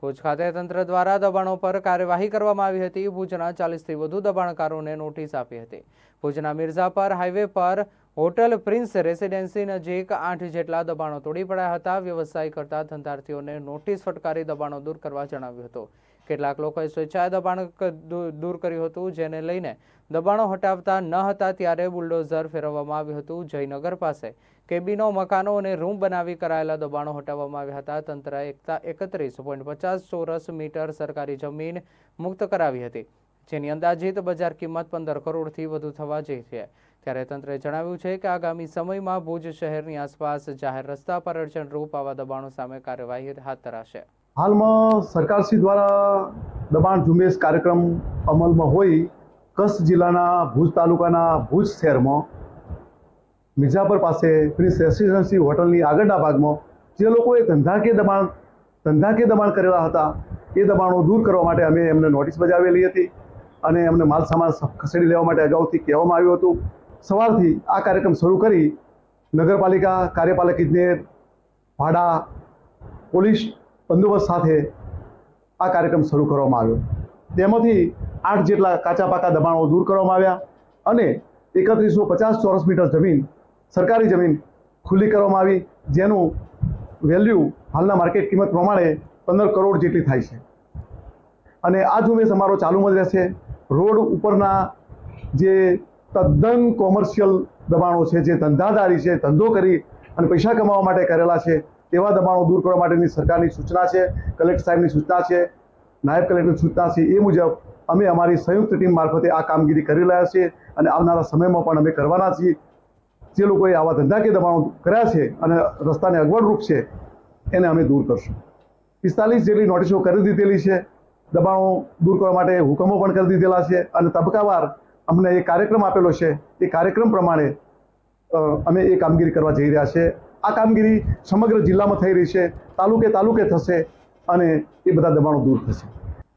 ભુજ ખાતે તંત્ર દ્વારા દબાણો પર કાર્યવાહી કરવામાં આવી હતી। ભુજના 40થી વધુ દબાણકારોને નોટિસ આપી હતી। ભુજના મિર્ઝાપર હાઈવે પર હોટલ પ્રિન્સ રેસિડેન્સી નજીક 8 જેટલા દબાણો તોડી પડ્યા હતા। વ્યવસાય કરતા ધંધાર્થીઓને નોટિસ ફટકારી દબાણો દૂર કરવા જણાવ્યું હતું। કેટલાક લોકોએ સ્વેચ્છાએ દબાણ દૂર કર્યું હતું, જેને લઈને દબાણો હટાવતા ન હતા ત્યારે બુલડોઝર ફેરવવામાં આવ્યું હતું। જયનગર પાસે કેબિનો, મકાનો અને રૂમ બનાવી કરાયેલા દબાણો હટાવવામાં આવ્યા હતા। તંત્રએ 31.50 ચોરસ મીટર સરકારી જમીન મુક્ત કરાવી હતી, જેની અંદાજિત બજાર કિંમત 15 કરોડથી વધુ થવા જઈ છે। ત્યારે તંત્રએ જણાવ્યું છે કે આગામી સમયમાં ભુજ શહેરની આસપાસ જાહેર રસ્તા પર અડચણરૂપ આવા દબાણો સામે કાર્યવાહી હાથ ધરાશે। હાલમાં સરકારશ્રી દ્વારા દબાણ ઝુંબેશ કાર્યક્રમ અમલમાં હોય કચ્છ જિલ્લાના ભુજ તાલુકાના ભુજ શહેરમાં મિર્ઝાપર પાસે પ્રિન્સ રેસિડેન્સી હોટલની આગળના ભાગમાં જે લોકોએ ધંધાકીય દબાણ કરેલા હતા એ દબાણો દૂર કરવા માટે અમે એમને નોટિસ બજાવેલી હતી અને એમને માલ સામાન ખસેડી લેવા માટે અગાઉથી કહેવામાં આવ્યું હતું। સવારથી આ કાર્યક્રમ શરૂ કરી નગરપાલિકા, કાર્યપાલક ઇજનેર, ભાડા, પોલીસ બંદોબસ્ત સાથે આ કાર્યક્રમ શરૂ કરવામાં આવ્યો। તેમાંથી 8 જેટલા કાચા પાકા દબાણો દૂર કરવામાં આવ્યા અને 3150 ચોરસ મીટર જમીન, સરકારી જમીન ખુલ્લી કરવામાં આવી, જેનું વેલ્યુ હાલના માર્કેટ કિંમત પ્રમાણે 15 કરોડ જેટલી થાય છે અને આ ઝુંબેશ અમારો ચાલુમાં જ રહેશે। રોડ ઉપરના જે તદ્દન કોમર્શિયલ દબાણો છે, જે ધંધાદારી છે, ધંધો કરી અને પૈસા કમાવા માટે કરેલા છે, તેવા દબાણો દૂર કરવા માટેની સરકારની સૂચના છે, કલેક્ટર સાહેબની સૂચના છે, નાયબ કલેક્ટરની સૂચના છે। એ મુજબ અમે અમારી સંયુક્ત ટીમ મારફતે આ કામગીરી કરી રહ્યા છીએ અને આવનારા સમયમાં પણ અમે કરવાના છીએ। જે લોકોએ આવા ધંધાકીય દબાણો કર્યા છે અને રસ્તાને અગવડરૂપ છે એને અમે દૂર કરશું। 45 જેટલી નોટિસો કરી દીધેલી છે, દબાણો દૂર કરવા માટે હુકમો પણ કરી દીધેલા છે અને તબક્કાવાર અમને એ કાર્યક્રમ આપેલો છે, એ કાર્યક્રમ પ્રમાણે અમે એ કામગીરી કરવા જઈ રહ્યા છે। આ કામગીરી સમગ્ર જિલ્લામાં થઈ રહી છે, તાલુકે થશે અને એ બધા દબાણો દૂર થશે।